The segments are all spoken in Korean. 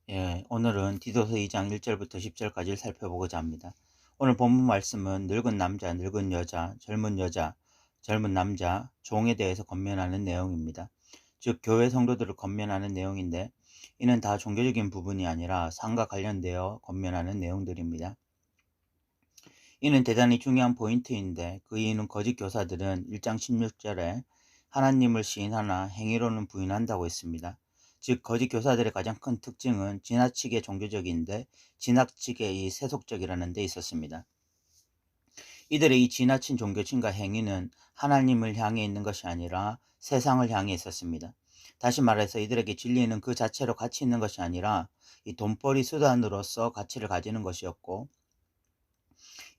예, 오늘은 디도서 2장 1절부터 10절까지를 살펴보고자 합니다. 오늘 본문 말씀은 늙은 남자, 늙은 여자, 젊은 남자, 종에 대해서 권면하는 내용입니다. 즉 교회 성도들을 권면하는 내용인데 이는 다 종교적인 부분이 아니라 삶과 관련되어 권면하는 내용들입니다. 이는 대단히 중요한 포인트인데 그 이유는 거짓 교사들은 1장 16절에 하나님을 시인하나 행위로는 부인한다고 했습니다. 즉 거짓 교사들의 가장 큰 특징은 지나치게 종교적인데 지나치게 이 세속적이라는 데 있었습니다. 이들의 이 지나친 종교심과 행위는 하나님을 향해 있는 것이 아니라 세상을 향해 있었습니다. 다시 말해서 이들에게 진리는 그 자체로 가치 있는 것이 아니라 이 돈벌이 수단으로서 가치를 가지는 것이었고,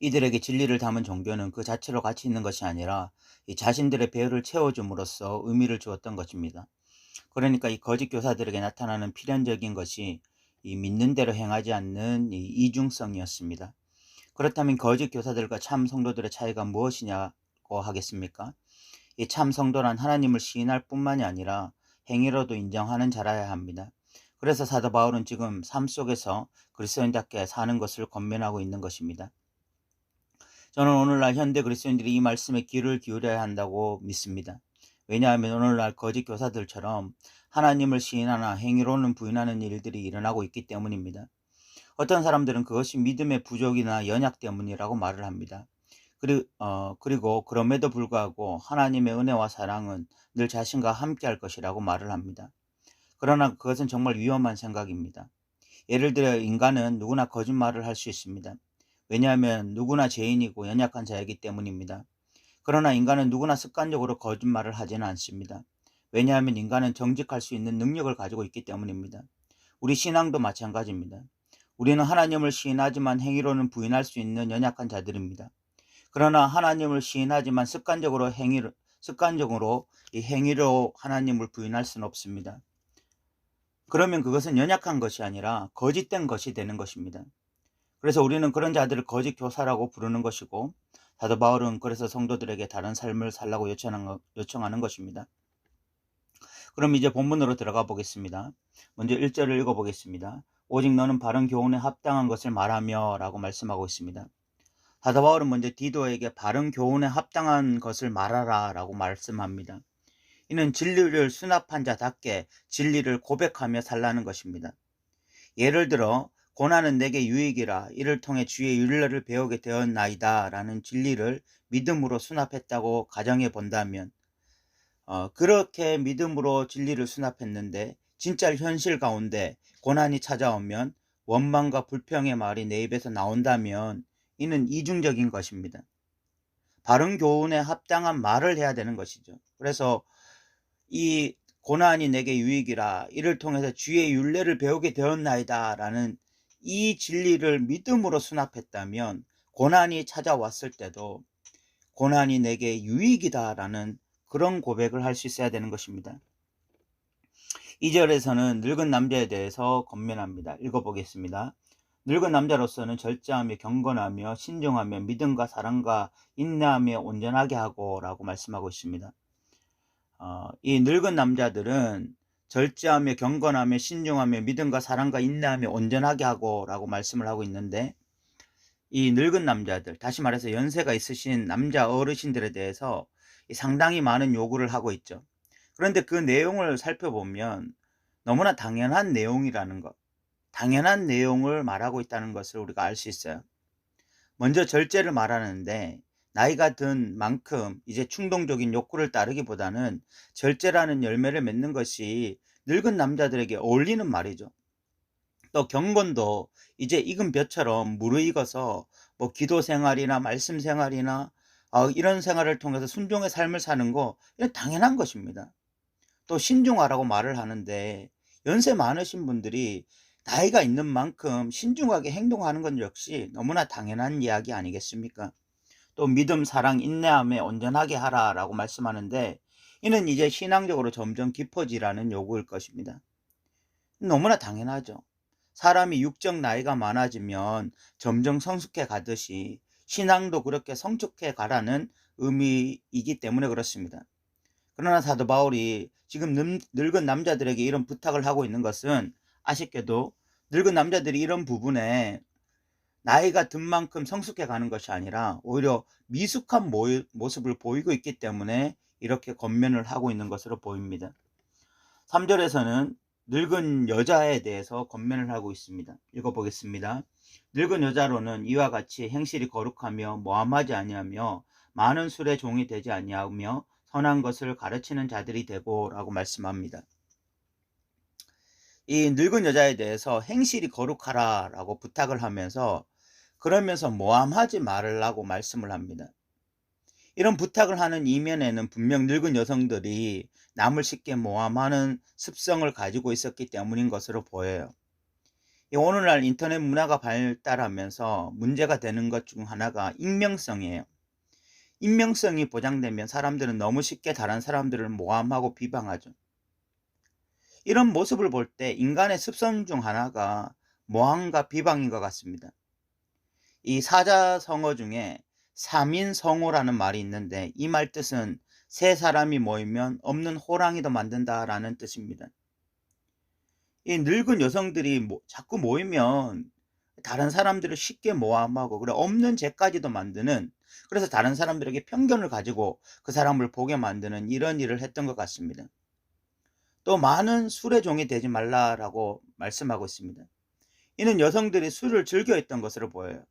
이들에게 진리를 담은 종교는 그 자체로 가치 있는 것이 아니라 이 자신들의 배를 채워줌으로써 의미를 주었던 것입니다. 그러니까 이 거짓 교사들에게 나타나는 필연적인 것이 이 믿는 대로 행하지 않는 이 이중성이었습니다. 그렇다면 거짓 교사들과 참 성도들의 차이가 무엇이냐고 하겠습니까? 이 참 성도란 하나님을 시인할 뿐만이 아니라 행위로도 인정하는 자라야 합니다. 그래서 사도 바울은 지금 삶 속에서 그리스도인답게 사는 것을 권면하고 있는 것입니다. 저는 오늘날 현대 그리스도인들이 이 말씀에 귀를 기울여야 한다고 믿습니다. 왜냐하면 오늘날 거짓 교사들처럼 하나님을 시인하나 행위로는 부인하는 일들이 일어나고 있기 때문입니다. 어떤 사람들은 그것이 믿음의 부족이나 연약 때문이라고 말을 합니다. 그리고 그럼에도 불구하고 하나님의 은혜와 사랑은 늘 자신과 함께 할 것이라고 말을 합니다. 그러나 그것은 정말 위험한 생각입니다. 예를 들어 인간은 누구나 거짓말을 할 수 있습니다. 왜냐하면 누구나 죄인이고 연약한 자이기 때문입니다. 그러나 인간은 누구나 습관적으로 거짓말을 하지는 않습니다. 왜냐하면 인간은 정직할 수 있는 능력을 가지고 있기 때문입니다. 우리 신앙도 마찬가지입니다. 우리는 하나님을 시인하지만 행위로는 부인할 수 있는 연약한 자들입니다. 그러나 하나님을 시인하지만 습관적으로 이 행위로 하나님을 부인할 수는 없습니다. 그러면 그것은 연약한 것이 아니라 거짓된 것이 되는 것입니다. 그래서 우리는 그런 자들을 거짓 교사라고 부르는 것이고, 사도 바울은 그래서 성도들에게 다른 삶을 살라고 요청하는 것입니다. 그럼 이제 본문으로 들어가 보겠습니다. 먼저 1절을 읽어보겠습니다. 오직 너는 바른 교훈에 합당한 것을 말하며 라고 말씀하고 있습니다. 사도 바울은 먼저 디도에게 바른 교훈에 합당한 것을 말하라 라고 말씀합니다. 이는 진리를 수납한 자답게 진리를 고백하며 살라는 것입니다. 예를 들어 고난은 내게 유익이라 이를 통해 주의 윤례를 배우게 되었나이다 라는 진리를 믿음으로 수납했다고 가정해 본다면, 그렇게 믿음으로 진리를 수납했는데 진짜 현실 가운데 고난이 찾아오면 원망과 불평의 말이 내 입에서 나온다면 이는 이중적인 것입니다. 바른 교훈에 합당한 말을 해야 되는 것이죠. 그래서 이 고난이 내게 유익이라 이를 통해서 주의 윤례를 배우게 되었나이다 라는 이 진리를 믿음으로 수납했다면 고난이 찾아왔을 때도 고난이 내게 유익이다 라는 그런 고백을 할 수 있어야 되는 것입니다. 2절에서는 늙은 남자에 대해서 권면합니다. 읽어보겠습니다. 늙은 남자로서는 절제하며 경건하며 신중하며 믿음과 사랑과 인내하며 온전하게 하고 라고 말씀하고 있습니다. 이 늙은 남자들은 절제하며 경건하며 신중하며 믿음과 사랑과 인내하며 온전하게 하고 라고 말씀을 하고 있는데, 이 늙은 남자들, 다시 말해서 연세가 있으신 남자 어르신들에 대해서 상당히 많은 요구를 하고 있죠. 그런데 그 내용을 살펴보면 너무나 당연한 내용이라는 것, 당연한 내용을 말하고 있다는 것을 우리가 알 수 있어요. 먼저 절제를 말하는데 나이가 든 만큼 이제 충동적인 욕구를 따르기보다는 절제라는 열매를 맺는 것이 늙은 남자들에게 어울리는 말이죠. 또 경건도 이제 익은 벼처럼 무르익어서 뭐 기도 생활이나 말씀 생활이나 이런 생활을 통해서 순종의 삶을 사는 거, 이건 당연한 것입니다. 또 신중하라고 말을 하는데 연세 많으신 분들이 나이가 있는 만큼 신중하게 행동하는 건 역시 너무나 당연한 이야기 아니겠습니까? 또 믿음, 사랑, 인내함에 온전하게 하라라고 말씀하는데 이는 이제 신앙적으로 점점 깊어지라는 요구일 것입니다. 너무나 당연하죠. 사람이 육적 나이가 많아지면 점점 성숙해 가듯이 신앙도 그렇게 성숙해 가라는 의미이기 때문에 그렇습니다. 그러나 사도 바울이 지금 늙은 남자들에게 이런 부탁을 하고 있는 것은 아쉽게도 늙은 남자들이 이런 부분에 나이가 든 만큼 성숙해 가는 것이 아니라 오히려 미숙한 모습을 보이고 있기 때문에 이렇게 권면을 하고 있는 것으로 보입니다. 3절에서는 늙은 여자에 대해서 권면을 하고 있습니다. 읽어보겠습니다. 늙은 여자로는 이와 같이 행실이 거룩하며 모함하지 아니하며 많은 술의 종이 되지 아니하며 선한 것을 가르치는 자들이 되고 라고 말씀합니다. 이 늙은 여자에 대해서 행실이 거룩하라 라고 부탁을 하면서 그러면서 모함하지 말라고 말씀을 합니다. 이런 부탁을 하는 이면에는 분명 늙은 여성들이 남을 쉽게 모함하는 습성을 가지고 있었기 때문인 것으로 보여요. 오늘날 인터넷 문화가 발달하면서 문제가 되는 것 중 하나가 익명성이에요. 익명성이 보장되면 사람들은 너무 쉽게 다른 사람들을 모함하고 비방하죠. 이런 모습을 볼 때 인간의 습성 중 하나가 모함과 비방인 것 같습니다. 이 사자성어 중에 사민성호라는 말이 있는데 이 말 뜻은 세 사람이 모이면 없는 호랑이도 만든다라는 뜻입니다. 이 늙은 여성들이 자꾸 모이면 다른 사람들을 쉽게 모함하고 그래 없는 죄까지도 만드는, 그래서 다른 사람들에게 편견을 가지고 그 사람을 보게 만드는 이런 일을 했던 것 같습니다. 또 많은 술의 종이 되지 말라라고 말씀하고 있습니다. 이는 여성들이 술을 즐겨 했던 것으로 보여요.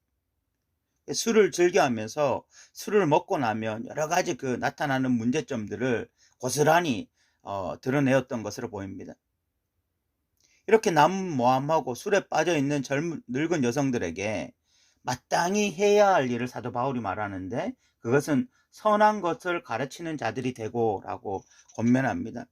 술을 즐겨하면서 술을 먹고 나면 여러 가지 그 나타나는 문제점들을 고스란히 드러내었던 것으로 보입니다. 이렇게 남모함하고 술에 빠져 있는 늙은 여성들에게 마땅히 해야 할 일을 사도 바울이 말하는데 그것은 선한 것을 가르치는 자들이 되고라고 권면합니다.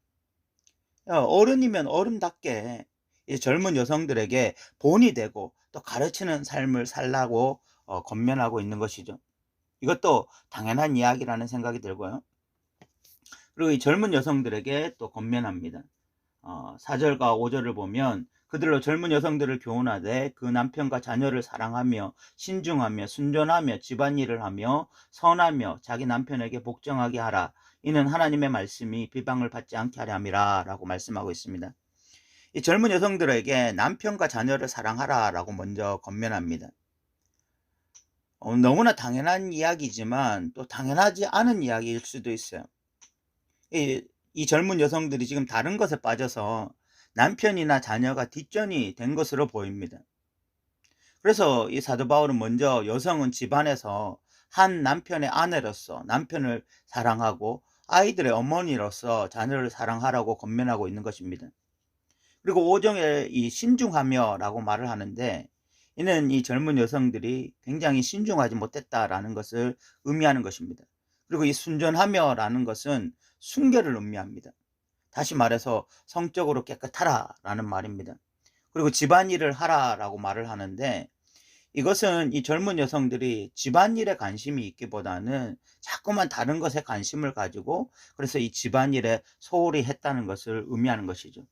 어른이면 어른답게 이 젊은 여성들에게 본이 되고 또 가르치는 삶을 살라고 권면하고 있는 것이죠. 이것도 당연한 이야기라는 생각이 들고요. 그리고 이 젊은 여성들에게 또 권면합니다. 4절과 5절을 보면 그들로 젊은 여성들을 교훈하되 그 남편과 자녀를 사랑하며 신중하며 순전하며 집안일을 하며 선하며 자기 남편에게 복종하게 하라. 이는 하나님의 말씀이 비방을 받지 않게 하려 함이라 라고 말씀하고 있습니다. 이 젊은 여성들에게 남편과 자녀를 사랑하라 라고 먼저 권면합니다. 너무나 당연한 이야기지만 또 당연하지 않은 이야기일 수도 있어요. 이 젊은 여성들이 지금 다른 것에 빠져서 남편이나 자녀가 뒷전이 된 것으로 보입니다. 그래서 이 사도 바울은 먼저 여성은 집안에서 한 남편의 아내로서 남편을 사랑하고 아이들의 어머니로서 자녀를 사랑하라고 권면하고 있는 것입니다. 그리고 5절에 이 신중하며 라고 말을 하는데 이는 이 젊은 여성들이 굉장히 신중하지 못했다라는 것을 의미하는 것입니다. 그리고 이 순전하며 라는 것은 순결을 의미합니다. 다시 말해서 성적으로 깨끗하라 라는 말입니다. 그리고 집안일을 하라 라고 말을 하는데 이것은 이 젊은 여성들이 집안일에 관심이 있기보다는 자꾸만 다른 것에 관심을 가지고 그래서 이 집안일에 소홀히 했다는 것을 의미하는 것이죠.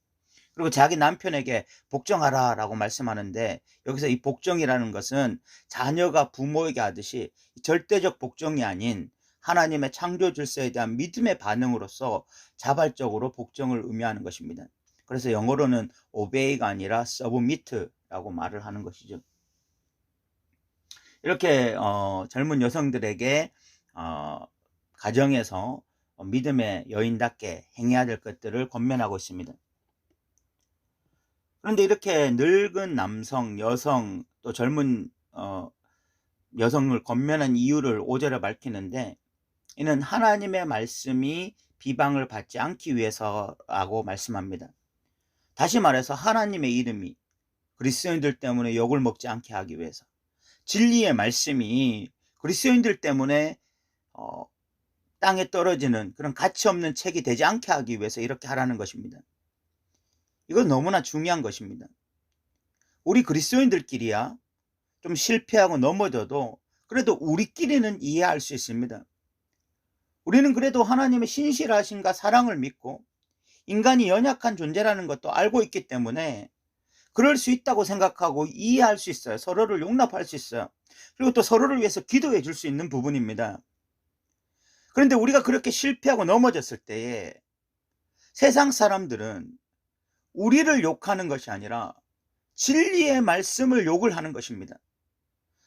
그리고 자기 남편에게 복종하라 라고 말씀하는데 여기서 이 복종이라는 것은 자녀가 부모에게 하듯이 절대적 복종이 아닌 하나님의 창조 질서에 대한 믿음의 반응으로서 자발적으로 복종을 의미하는 것입니다. 그래서 영어로는 obey가 아니라 submit라고 말을 하는 것이죠. 이렇게 젊은 여성들에게 가정에서 믿음의 여인답게 행해야 될 것들을 권면하고 있습니다. 그런데 이렇게 늙은 남성, 여성, 또 젊은 여성을 권면한 이유를 5절에 밝히는데 이는 하나님의 말씀이 비방을 받지 않기 위해서라고 말씀합니다. 다시 말해서 하나님의 이름이 그리스도인들 때문에 욕을 먹지 않게 하기 위해서, 진리의 말씀이 그리스도인들 때문에 땅에 떨어지는 그런 가치 없는 책이 되지 않게 하기 위해서 이렇게 하라는 것입니다. 이건 너무나 중요한 것입니다. 우리 그리스도인들끼리야 좀 실패하고 넘어져도 그래도 우리끼리는 이해할 수 있습니다. 우리는 그래도 하나님의 신실하심과 사랑을 믿고 인간이 연약한 존재라는 것도 알고 있기 때문에 그럴 수 있다고 생각하고 이해할 수 있어요. 서로를 용납할 수 있어요. 그리고 또 서로를 위해서 기도해 줄 수 있는 부분입니다. 그런데 우리가 그렇게 실패하고 넘어졌을 때에 세상 사람들은 우리를 욕하는 것이 아니라 진리의 말씀을 욕을 하는 것입니다.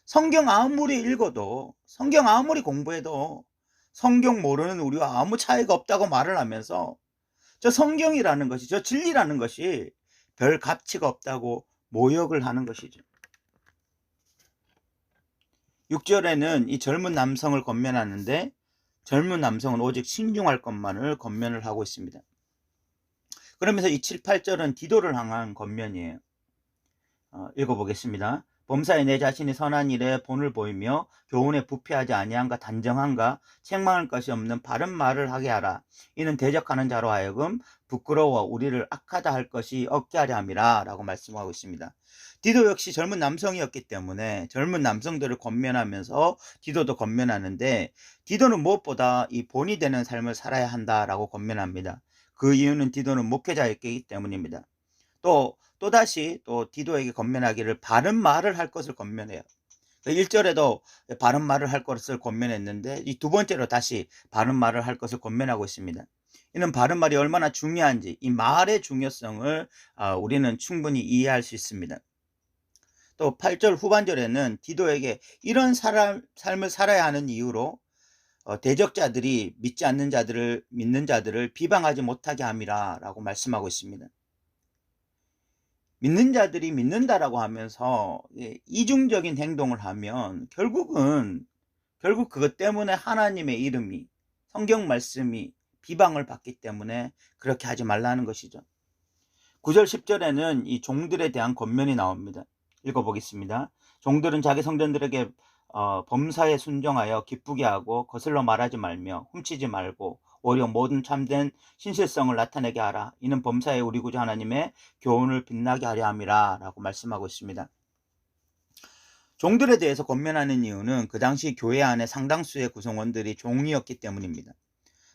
성경 아무리 읽어도, 성경 아무리 공부해도 성경 모르는 우리와 아무 차이가 없다고 말을 하면서 저 성경이라는 것이, 저 진리라는 것이 별 가치가 없다고 모욕을 하는 것이죠. 6절에는 이 젊은 남성을 권면하는데, 젊은 남성은 오직 신중할 것만을 권면을 하고 있습니다. 그러면서 이 7, 8절은 디도를 향한 권면이에요. 읽어보겠습니다. 범사에 내 자신이 선한 일에 본을 보이며 교훈에 부패하지 아니한가 단정한가 책망할 것이 없는 바른 말을 하게 하라. 이는 대적하는 자로 하여금 부끄러워 우리를 악하다 할 것이 없게 하려 함이라 라고 말씀하고 있습니다. 디도 역시 젊은 남성이었기 때문에 젊은 남성들을 권면하면서 디도도 권면하는데, 디도는 무엇보다 이 본이 되는 삶을 살아야 한다라고 권면합니다. 그 이유는 디도는 목회자였기 때문입니다. 또다시 디도에게 권면하기를 바른 말을 할 것을 권면해요. 1절에도 바른 말을 할 것을 권면했는데, 이 두 번째로 다시 바른 말을 할 것을 권면하고 있습니다. 이는 바른 말이 얼마나 중요한지, 이 말의 중요성을 우리는 충분히 이해할 수 있습니다. 또 8절 후반절에는 디도에게 이런 삶을 살아야 하는 이유로 대적자들이 믿지 않는 자들을, 믿는 자들을 비방하지 못하게 함이라 라고 말씀하고 있습니다. 믿는 자들이 믿는다라고 하면서 이중적인 행동을 하면 결국 그것 때문에 하나님의 이름이, 성경 말씀이 비방을 받기 때문에 그렇게 하지 말라는 것이죠. 9절 10절에는 이 종들에 대한 권면이 나옵니다. 읽어보겠습니다. 종들은 자기 성전들에게 범사에 순종하여 기쁘게 하고 거슬러 말하지 말며 훔치지 말고 오히려 모든 참된 신실성을 나타내게 하라. 이는 범사에 우리 구주 하나님의 교훈을 빛나게 하려 함이라 라고 말씀하고 있습니다. 종들에 대해서 권면하는 이유는 그 당시 교회 안에 상당수의 구성원들이 종이었기 때문입니다.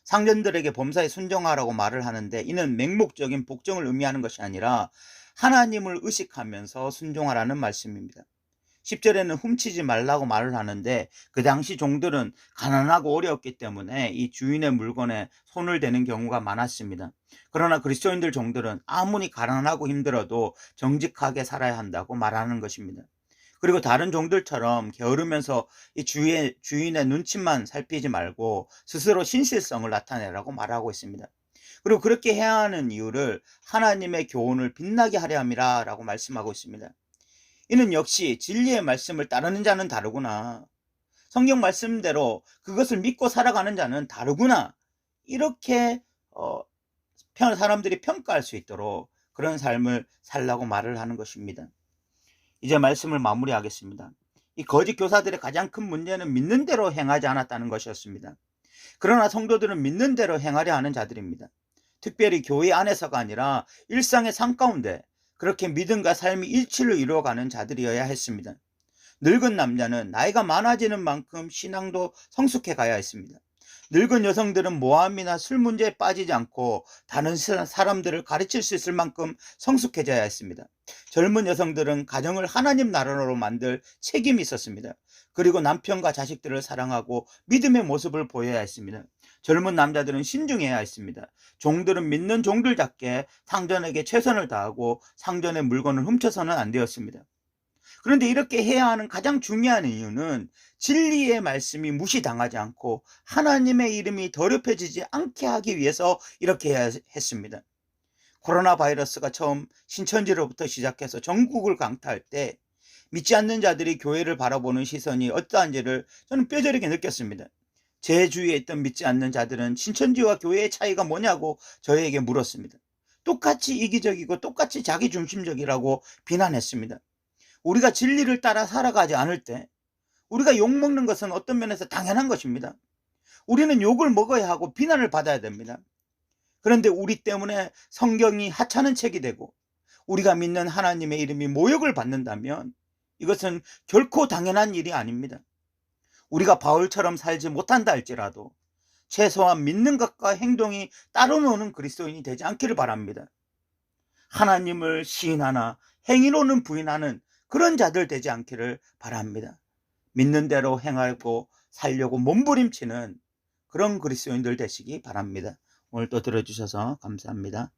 상전들에게 범사에 순종하라고 말을 하는데, 이는 맹목적인 복종을 의미하는 것이 아니라 하나님을 의식하면서 순종하라는 말씀입니다. 10절에는 훔치지 말라고 말을 하는데, 그 당시 종들은 가난하고 어려웠기 때문에 이 주인의 물건에 손을 대는 경우가 많았습니다. 그러나 그리스도인들 종들은 아무리 가난하고 힘들어도 정직하게 살아야 한다고 말하는 것입니다. 그리고 다른 종들처럼 게으르면서 이 주인의 눈치만 살피지 말고 스스로 신실성을 나타내라고 말하고 있습니다. 그리고 그렇게 해야 하는 이유를 하나님의 교훈을 빛나게 하려 함이라 라고 말씀하고 있습니다. 이는 역시 진리의 말씀을 따르는 자는 다르구나, 성경 말씀대로 그것을 믿고 살아가는 자는 다르구나, 이렇게 사람들이 평가할 수 있도록 그런 삶을 살라고 말을 하는 것입니다. 이제 말씀을 마무리하겠습니다. 이 거짓 교사들의 가장 큰 문제는 믿는 대로 행하지 않았다는 것이었습니다. 그러나 성도들은 믿는 대로 행하려 하는 자들입니다. 특별히 교회 안에서가 아니라 일상의 삶 가운데 그렇게 믿음과 삶이 일치를 이루어가는 자들이어야 했습니다. 늙은 남자는 나이가 많아지는 만큼 신앙도 성숙해 가야 했습니다. 늙은 여성들은 모함이나 술 문제에 빠지지 않고 다른 사람들을 가르칠 수 있을 만큼 성숙해져야 했습니다. 젊은 여성들은 가정을 하나님 나라로 만들 책임이 있었습니다. 그리고 남편과 자식들을 사랑하고 믿음의 모습을 보여야 했습니다. 젊은 남자들은 신중해야 했습니다. 종들은 믿는 종들답게 상전에게 최선을 다하고 상전의 물건을 훔쳐서는 안 되었습니다. 그런데 이렇게 해야 하는 가장 중요한 이유는 진리의 말씀이 무시당하지 않고 하나님의 이름이 더럽혀지지 않게 하기 위해서 이렇게 해야 했습니다. 코로나 바이러스가 처음 신천지로부터 시작해서 전국을 강타할 때 믿지 않는 자들이 교회를 바라보는 시선이 어떠한지를 저는 뼈저리게 느꼈습니다. 제 주위에 있던 믿지 않는 자들은 신천지와 교회의 차이가 뭐냐고 저에게 물었습니다. 똑같이 이기적이고 똑같이 자기중심적이라고 비난했습니다. 우리가 진리를 따라 살아가지 않을 때 우리가 욕먹는 것은 어떤 면에서 당연한 것입니다. 우리는 욕을 먹어야 하고 비난을 받아야 됩니다. 그런데 우리 때문에 성경이 하찮은 책이 되고 우리가 믿는 하나님의 이름이 모욕을 받는다면 이것은 결코 당연한 일이 아닙니다. 우리가 바울처럼 살지 못한다 할지라도 최소한 믿는 것과 행동이 따로 노는 그리스도인이 되지 않기를 바랍니다. 하나님을 시인하나 행위로는 부인하는 그런 자들 되지 않기를 바랍니다. 믿는 대로 행하고 살려고 몸부림치는 그런 그리스도인들 되시기 바랍니다. 오늘 또 들어주셔서 감사합니다.